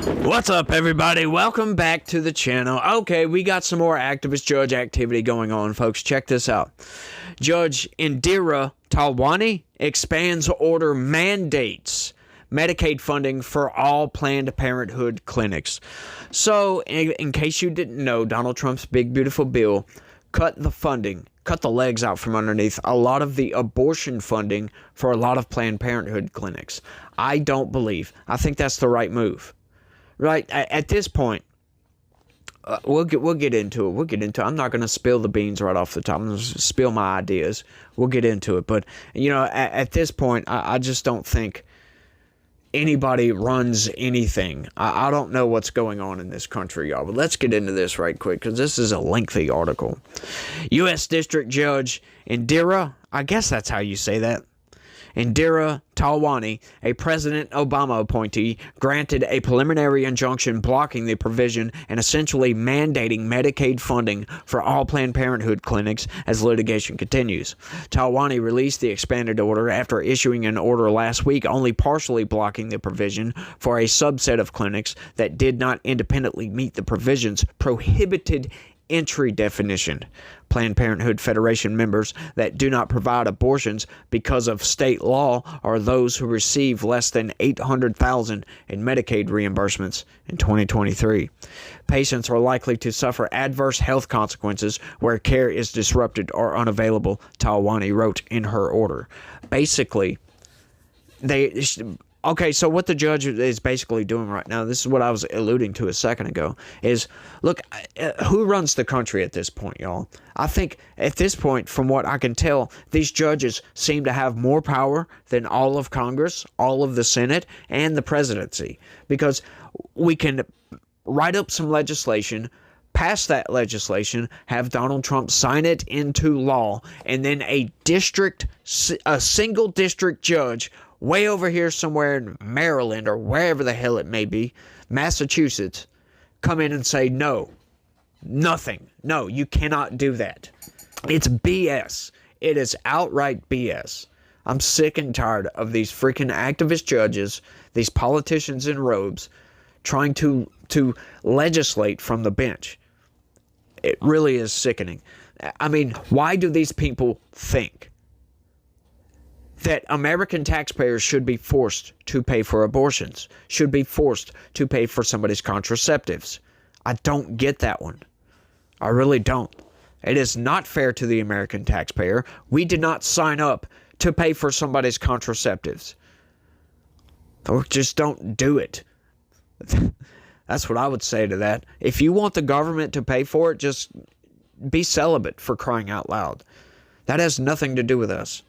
What's up, everybody? Welcome back to the channel. Okay, we got some more activist judge activity going on, folks. Check this out. Judge Indira Talwani expands order mandates Medicaid funding for all Planned Parenthood clinics. So, in case you didn't know, Donald Trump's big, beautiful bill cut the funding, cut the legs out from underneath a lot of the abortion funding for a lot of Planned Parenthood clinics. I think that's the right move. Right at this point, we'll get into it. I'm not going to spill the beans right off the top. I'm going to spill my ideas. We'll get into it. But at this point, I just don't think anybody runs anything. I don't know what's going on in this country, y'all. But let's get into this right quick because this is a lengthy article. U.S. District Judge Indira, I guess that's how you say that, Indira Talwani, a President Obama appointee, granted a preliminary injunction blocking the provision and essentially mandating Medicaid funding for all Planned Parenthood clinics as litigation continues. Talwani released the expanded order after issuing an order last week only partially blocking the provision for a subset of clinics that did not independently meet the provision's prohibited entry definition. Planned Parenthood Federation members that do not provide abortions because of state law are those who receive less than $800,000 in Medicaid reimbursements in 2023. Patients are likely to suffer adverse health consequences where care is disrupted or unavailable, Talwani wrote in her order. Basically, so what the judge is basically doing right now, this is what I was alluding to a second ago, is, look, who runs the country at this point, y'all? I think at this point, from what I can tell, these judges seem to have more power than all of Congress, all of the Senate, and the presidency. Because we can write up some legislation, pass that legislation, have Donald Trump sign it into law, and then a single district judge way over here somewhere in Maryland or wherever the hell it may be, Massachusetts, come in and say, no, nothing. No, you cannot do that. It's BS. It is outright BS. I'm sick and tired of these freaking activist judges, these politicians in robes, trying to legislate from the bench. It really is sickening. I mean, why do these people think that American taxpayers should be forced to pay for abortions, should be forced to pay for somebody's contraceptives? I don't get that one. I really don't. It is not fair to the American taxpayer. We did not sign up to pay for somebody's contraceptives. Or just don't do it. That's what I would say to that. If you want the government to pay for it, just be celibate, for crying out loud. That has nothing to do with us.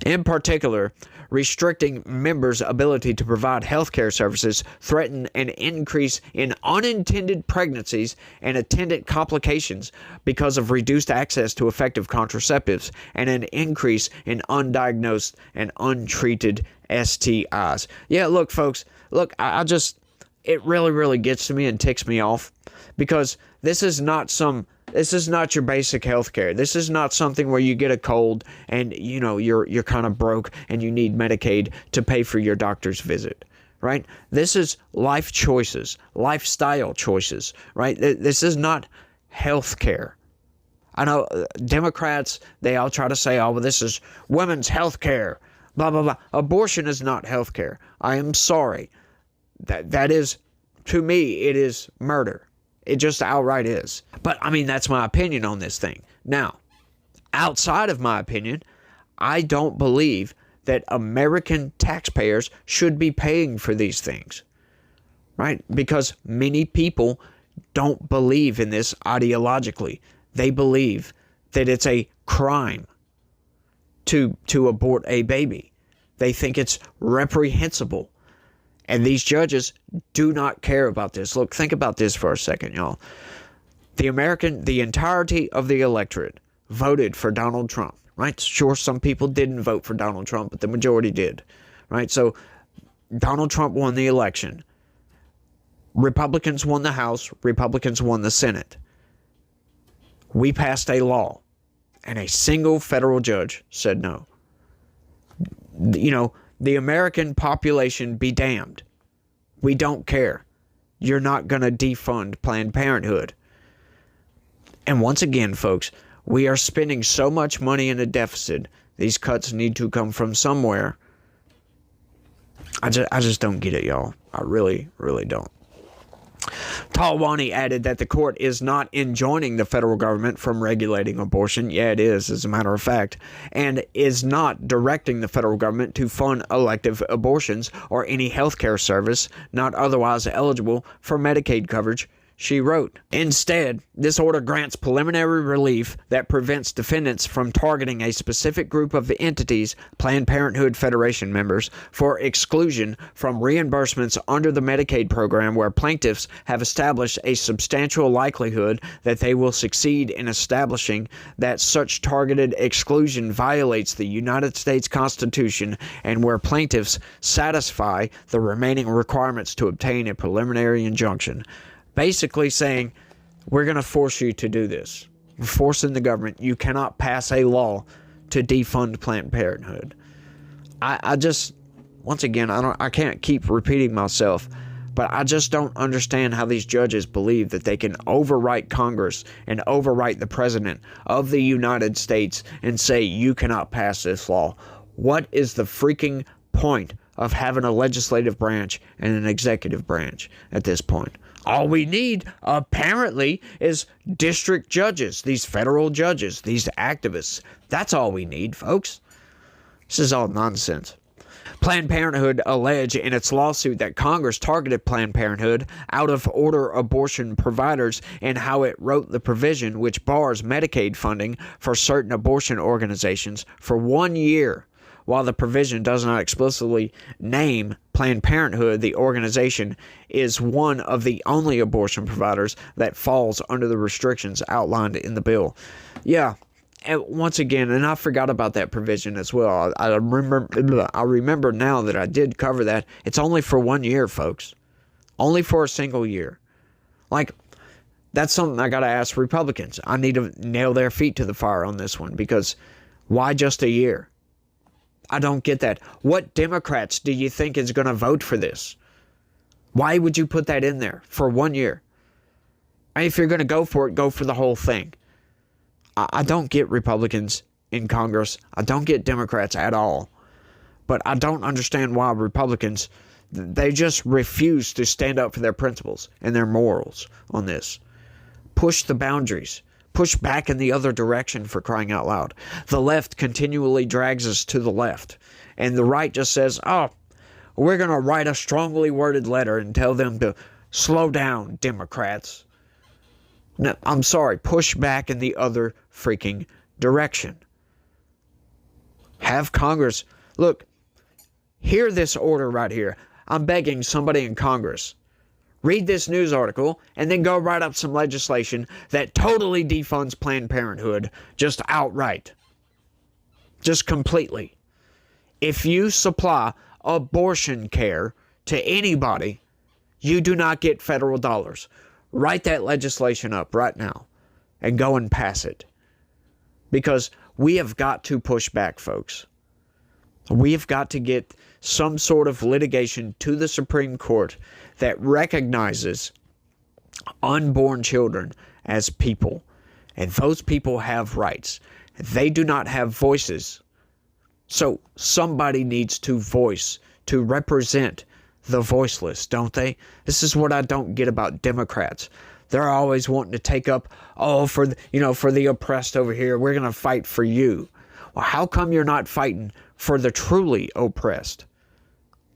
In particular, restricting members' ability to provide health care services threaten an increase in unintended pregnancies and attendant complications because of reduced access to effective contraceptives and an increase in undiagnosed and untreated STIs. Yeah, look, folks, it really, really gets to me and ticks me off because this is not your basic health care. This is not something where you get a cold and you're kind of broke and you need Medicaid to pay for your doctor's visit, right? This is life choices, lifestyle choices, right? This is not health care. I know Democrats, they all try to say, oh, well, this is women's health care, blah, blah, blah. Abortion is not health care. I am sorry. That is, to me, it is murder. It just outright is. But, I mean, that's my opinion on this thing. Now, outside of my opinion, I don't believe that American taxpayers should be paying for these things, right? Because many people don't believe in this ideologically. They believe that it's a crime to abort a baby. They think it's reprehensible. And these judges do not care about this. Look, think about this for a second, y'all. The entirety of the electorate voted for Donald Trump, right? Sure, some people didn't vote for Donald Trump, but the majority did, right? So Donald Trump won the election. Republicans won the House. Republicans won the Senate. We passed a law, and a single federal judge said no. The American population be damned. We don't care. You're not going to defund Planned Parenthood. And once again, folks, we are spending so much money in a deficit. These cuts need to come from somewhere. I just don't get it, y'all. I really, really don't. Talwani added that the court is not enjoining the federal government from regulating abortion. Yeah, it is, as a matter of fact. And is not directing the federal government to fund elective abortions or any health care service not otherwise eligible for Medicaid coverage, she wrote. Instead, this order grants preliminary relief that prevents defendants from targeting a specific group of entities, Planned Parenthood Federation members, for exclusion from reimbursements under the Medicaid program where plaintiffs have established a substantial likelihood that they will succeed in establishing that such targeted exclusion violates the United States Constitution and where plaintiffs satisfy the remaining requirements to obtain a preliminary injunction. Basically saying, we're going to force you to do this. We're forcing the government. You cannot pass a law to defund Planned Parenthood. I just, once again, I can't keep repeating myself, but I just don't understand how these judges believe that they can overwrite Congress and overwrite the President of the United States and say, you cannot pass this law. What is the freaking point of having a legislative branch and an executive branch at this point? All we need, apparently, is district judges, these federal judges, these activists. That's all we need, folks. This is all nonsense. Planned Parenthood alleged in its lawsuit that Congress targeted Planned Parenthood out-of-order abortion providers and how it wrote the provision which bars Medicaid funding for certain abortion organizations for 1 year. While the provision does not explicitly name Planned Parenthood, the organization is one of the only abortion providers that falls under the restrictions outlined in the bill. Yeah, and once again, and I forgot about that provision as well. I remember now that I did cover that. It's only for 1 year, folks. Only for a single year. Like, that's something I got to ask Republicans. I need to nail their feet to the fire on this one, because why just a year? I don't get that. What Democrats do you think is going to vote for this? Why would you put that in there for 1 year? And if you're going to go for it, go for the whole thing. I don't get Republicans in Congress. I don't get Democrats at all. But I don't understand why Republicans, they just refuse to stand up for their principles and their morals on this. Push the boundaries. Push back in the other direction, for crying out loud. The left continually drags us to the left. And the right just says, oh, we're going to write a strongly worded letter and tell them to slow down, Democrats. No, I'm sorry. Push back in the other freaking direction. Have Congress. Look, hear this order right here. I'm begging somebody in Congress. Read this news article, and then go write up some legislation that totally defunds Planned Parenthood, just outright. Just completely. If you supply abortion care to anybody, you do not get federal dollars. Write that legislation up right now, and go and pass it. Because we have got to push back, folks. We have got to get some sort of litigation to the Supreme Court that recognizes unborn children as people. And those people have rights. They do not have voices. So somebody needs to voice, to represent the voiceless, don't they? This is what I don't get about Democrats. They're always wanting to take up, for the oppressed over here. We're going to fight for you. Well, how come you're not fighting for the truly oppressed?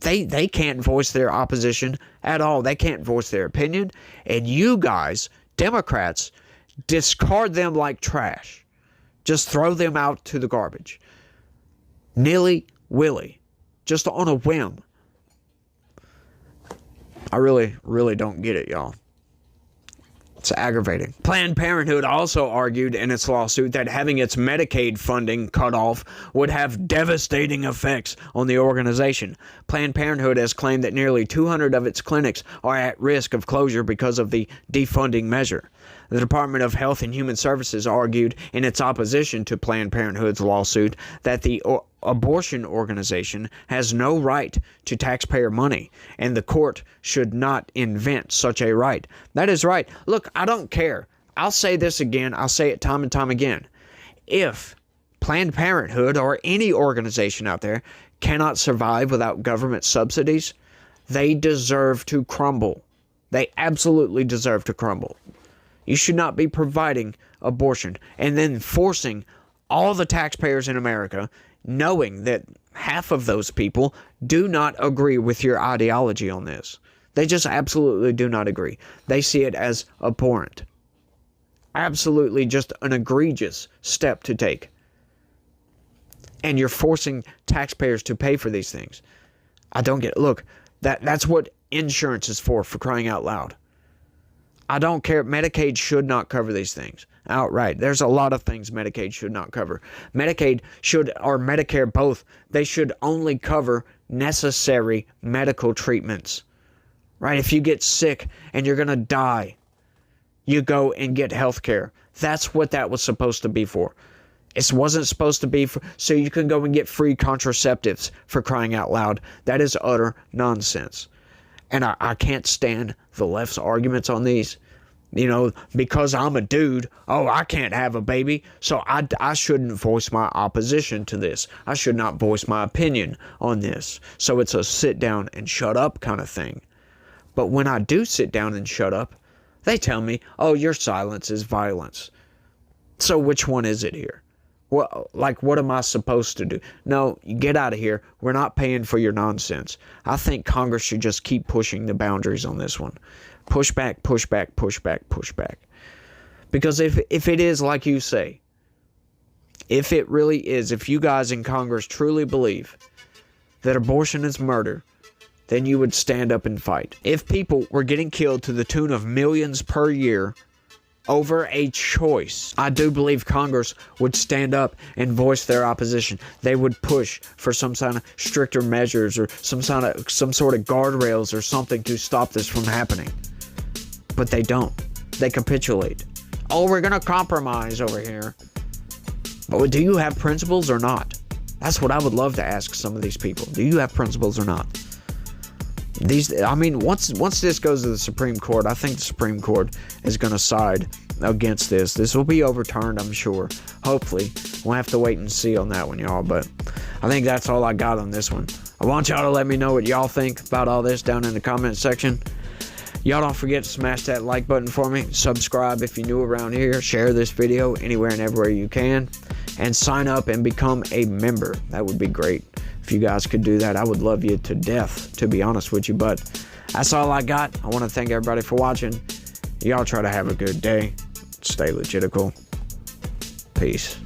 They can't voice their opposition at all. They can't voice their opinion. And you guys, Democrats, discard them like trash. Just throw them out to the garbage. Nilly-willy. Just on a whim. I really, really don't get it, y'all. It's aggravating. Planned Parenthood also argued in its lawsuit that having its Medicaid funding cut off would have devastating effects on the organization. Planned Parenthood has claimed that nearly 200 of its clinics are at risk of closure because of the defunding measure. The Department of Health and Human Services argued in its opposition to Planned Parenthood's lawsuit that the abortion organization has no right to taxpayer money, and the court should not invent such a right. That is right. Look, I don't care. I'll say this again. I'll say it time and time again. If Planned Parenthood or any organization out there cannot survive without government subsidies, they deserve to crumble. They absolutely deserve to crumble. You should not be providing abortion and then forcing all the taxpayers in America, knowing that half of those people do not agree with your ideology on this. They just absolutely do not agree. They see it as abhorrent. Absolutely just an egregious step to take. And you're forcing taxpayers to pay for these things. I don't get it. Look, that's what insurance is for crying out loud. I don't care. Medicaid should not cover these things outright. There's a lot of things Medicaid should not cover. Medicaid should, or Medicare both, they should only cover necessary medical treatments. Right? If you get sick and you're going to die, you go and get health care. That's what that was supposed to be for. It wasn't supposed to be for, so you can go and get free contraceptives, for crying out loud. That is utter nonsense. And I can't stand the left's arguments on these. You know, because I'm a dude, I can't have a baby, so I shouldn't voice my opposition to this. I should not voice my opinion on this. So it's a sit down and shut up kind of thing. But when I do sit down and shut up, they tell me, your silence is violence. So which one is it here? What am I supposed to do? No, get out of here. We're not paying for your nonsense. I think Congress should just keep pushing the boundaries on this one. Push back, push back, push back, push back. Because if it is like you say, if it really is, if you guys in Congress truly believe that abortion is murder, then you would stand up and fight. If people were getting killed to the tune of millions per year over a choice, I do believe Congress would stand up and voice their opposition. They would push for some kind of stricter measures or some sort of guardrails or something to stop this from happening. But they don't. They capitulate. We're going to compromise over here. But do you have principles or not? That's what I would love to ask some of these people. Do you have principles or not? Once this goes to the Supreme Court, I think the Supreme Court is going to side against this. This will be overturned, I'm sure. Hopefully. We'll have to wait and see on that one, y'all. But I think that's all I got on this one. I want y'all to let me know what y'all think about all this down in the comment section. Y'all don't forget to smash that like button for me. Subscribe if you're new around here. Share this video anywhere and everywhere you can. And sign up and become a member. That would be great. If you guys could do that, I would love you to death, to be honest with you. But that's all I got. I want to thank everybody for watching. Y'all try to have a good day. Stay legitical. Peace.